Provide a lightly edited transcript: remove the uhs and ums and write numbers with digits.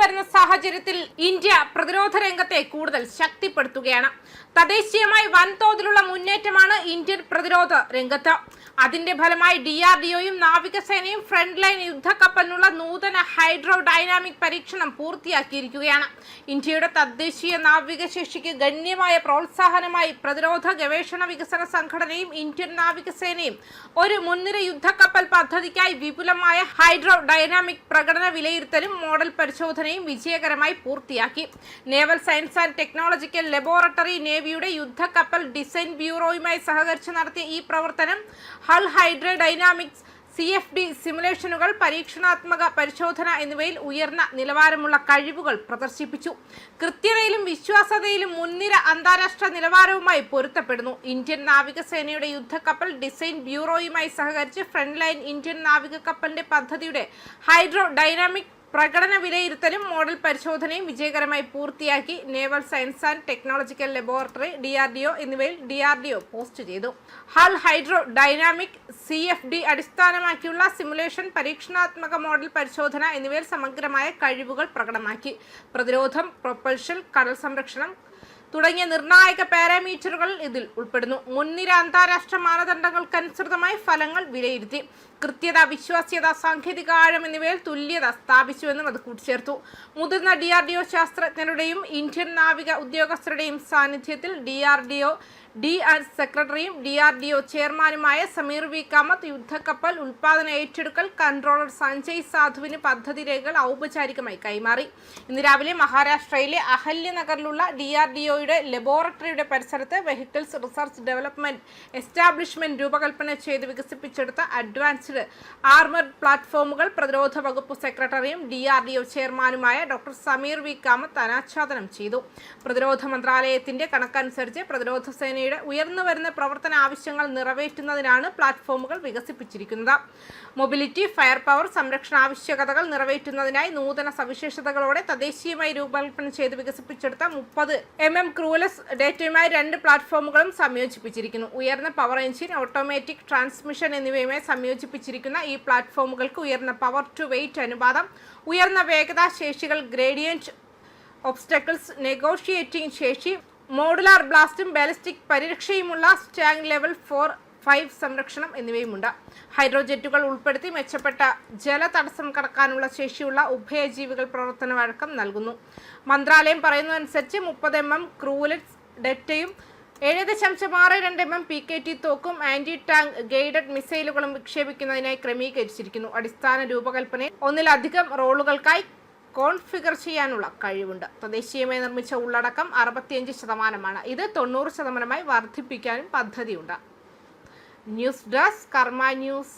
വരുന്ന സാഹചര്യത്തിൽ ഇന്ത്യ പ്രതിരോധ രംഗത്തെ കൂടുതൽ ശക്തിപ്പെടുത്തുകയാണ്. തദ്ദേശീയമായി വൻതോതിലുള്ള മുന്നേറ്റമാണ് ഇന്ത്യൻ പ്രതിരോധ രംഗത്ത്. അതിന്റെ ഫലമായി DRDOയും നാവികസേനയും ഫ്രണ്ട് ലൈൻ യുദ്ധക്കപ്പലിനുള്ള നൂതന ഹൈഡ്രോ ഡൈനാമിക് പരീക്ഷണം പൂർത്തിയാക്കിയിരിക്കുകയാണ്. ഇന്ത്യയുടെ തദ്ദേശീയ നാവികശേഷിക്ക് ഗണ്യമായ പ്രോത്സാഹനമായി പ്രതിരോധ ഗവേഷണ വികസന സംഘടനയും ഇന്ത്യൻ നാവികസേനയും ഒരു മുൻനിര യുദ്ധക്കപ്പൽ പദ്ധതിക്കായി വിപുലമായ ഹൈഡ്രോ ഡൈനാമിക് പ്രകടന വിലയിരുത്തലും മോഡൽ പരിശോധനയും വിജയകരമായി പൂർത്തിയാക്കി. Naval science and technological laboratory നേവിയുടെ യുദ്ധക്കപ്പൽ ഡിസൈൻ ബ്യൂറോയുമായി സഹകരിച്ച് നടത്തിയ ഈ പ്രവർത്തനം ഹൾ ഹൈഡ്രോ ഡൈനാമിക്സ് CFD സിമുലേഷനുകൾ, പരീക്ഷണാത്മക പരിശോധന എന്നിവയിൽ ഉയർന്ന നിലവാരമുള്ള കഴിവുകൾ പ്രദർശിപ്പിച്ചു. കൃത്യതയിലും വിശ്വാസ്യതയിലും മുൻനിര അന്താരാഷ്ട്ര നിലവാരവുമായി പൊരുത്തപ്പെടുന്നു. ഇന്ത്യൻ നാവികസേനയുടെ യുദ്ധക്കപ്പൽ ഡിസൈൻ ബ്യൂറോയുമായി സഹകരിച്ച് ഫ്രണ്ട് ലൈൻ ഇന്ത്യൻ നാവിക കപ്പലിന്റെ പദ്ധതിയുടെ ഹൈഡ്രോ ഡൈനാമിക് പ്രകടന വിലയിരുത്തലും മോഡൽ പരിശോധനയും വിജയകരമായി പൂർത്തിയാക്കി. Naval science and technological laboratory DRDO എന്നിവയിൽ DRDO പോസ്റ്റ് ചെയ്തു. ഹൾ ഹൈഡ്രോ ഡൈനാമിക് CFD അടിസ്ഥാനമാക്കിയുള്ള സിമുലേഷൻ, പരീക്ഷണാത്മക മോഡൽ പരിശോധന എന്നിവയിൽ സമഗ്രമായ കഴിവുകൾ പ്രകടമാക്കി. പ്രതിരോധം, പ്രൊപ്പൽഷൻ, കടൽ സംരക്ഷണം തുടങ്ങിയ നിർണായക പാരാമീറ്ററുകൾ ഇതിൽ ഉൾപ്പെടുന്നു. മുൻനിര അന്താരാഷ്ട്ര മാനദണ്ഡങ്ങൾക്കനുസൃതമായി ഫലങ്ങൾ വിലയിരുത്തി. കൃത്യത, വിശ്വാസ്യത, സാങ്കേതിക ആഴം എന്നിവയിൽ തുല്യത സ്ഥാപിച്ചുവെന്നും അത് കൂട്ടിച്ചേർത്തു. മുതിർന്ന DRDO ശാസ്ത്രജ്ഞരുടെയും ഇന്ത്യൻ നാവിക ഉദ്യോഗസ്ഥരുടെയും സാന്നിധ്യത്തിൽ DRDO സെക്രട്ടറിയും DRDO ചെയർമാനുമായ സമീർ വി കാമത്ത് യുദ്ധക്കപ്പൽ ഉൽപാദന ഏറ്റെടുക്കൽ കൺട്രോളർ സഞ്ജയ് സാധുവിന് പദ്ധതി രേഖകൾ ഔപചാരികമായി കൈമാറി. ഇന്ന് രാവിലെ മഹാരാഷ്ട്രയിലെ അഹല്യനഗറിലുള്ള DRDOയുടെ ലബോറട്ടറിയുടെ പരിസരത്ത് വെഹിക്കിൾസ് റിസർച്ച് ഡെവലപ്മെന്റ് എസ്റ്റാബ്ലിഷ്മെന്റ് രൂപകൽപ്പന ചെയ്ത് വികസിപ്പിച്ചെടുത്ത അഡ്വാൻസ്ഡ് ആർമർഡ് പ്ലാറ്റ്ഫോമുകൾ പ്രതിരോധ വകുപ്പ് സെക്രട്ടറിയും DRDO ചെയർമാനുമായ ഡോക്ടർ സമീർ വി കാമത്ത് അനാച്ഛാദനം ചെയ്തു. പ്രതിരോധ മന്ത്രാലയത്തിന്റെ കണക്കനുസരിച്ച് പ്രതിരോധ സേനയുടെ ഉയർന്നുവരുന്ന പ്രവർത്തന ആവശ്യങ്ങൾ നിറവേറ്റുന്നതിനാണ് പ്ലാറ്റ്ഫോമുകൾ വികസിപ്പിച്ചിരിക്കുന്നത്. മൊബിലിറ്റി, ഫയർ പവർ, സംരക്ഷണ ആവശ്യകതകൾ നിറവേറ്റുന്നതിനായി നൂതന സവിശേഷതകളോടെ തദ്ദേശീയമായി രൂപകൽപ്പന ചെയ്ത് വികസിപ്പിച്ചെടുത്ത 30 mm ക്രൂലെസ് ഡേറ്റയുമായി 2 പ്ലാറ്റ്ഫോമുകളും സംയോജിപ്പിച്ചിരിക്കുന്നു. ഉയർന്ന പവർ എഞ്ചിൻ, ഓട്ടോമാറ്റിക് ട്രാൻസ്മിഷൻ എന്നിവയുമായി സംയോജിപ്പിച്ചിരിക്കുന്ന ഈ പ്ലാറ്റ്ഫോമുകൾക്ക് ഉയർന്ന പവർ ടു വെയിറ്റ് അനുപാതം, ഉയർന്ന വേഗതാ ശേഷികൾ, ഗ്രേഡിയന്റ് ഒബ്സ്റ്റക്കിൾസ് നെഗോഷിയേറ്റിംഗ് ശേഷി, മോഡുലാർ ബ്ലാസ്റ്റും ബാലിസ്റ്റിക് പരിരക്ഷയുമുള്ള സ്റ്റാങ് ലെവൽ 4-5 സംരക്ഷണം എന്നിവയുമുണ്ട്. ഹൈഡ്രോജെറ്റുകൾ ഉൾപ്പെടുത്തി മെച്ചപ്പെട്ട ജല തടസ്സം കടക്കാനുള്ള ശേഷിയുള്ള ഉഭയജീവികൾ പ്രവർത്തന വഴക്കം നൽകുന്നു. മന്ത്രാലയം പറയുന്നതനുസരിച്ച് 30 mm ക്രൂലെസ് ഡെറ്റയും 7.62 mm PKT തോക്കും ആന്റി ടാങ്ക് ഗൈഡഡ് മിസൈലുകളും വിക്ഷേപിക്കുന്നതിനായി ക്രമീകരിച്ചിരിക്കുന്നു. അടിസ്ഥാന രൂപകൽപ്പനയിൽ ഒന്നിലധികം റോളുകൾക്കായി കോൺഫിഗർ ചെയ്യാനുള്ള കഴിവുണ്ട്. തദ്ദേശീയമായി നിർമ്മിച്ച ഉള്ളടക്കം 65%. ഇത് 90% വർദ്ധിപ്പിക്കാനും പദ്ധതിയുണ്ട്. ന്യൂസ് ഡെസ്ക് കർമ്മ ന്യൂസ്.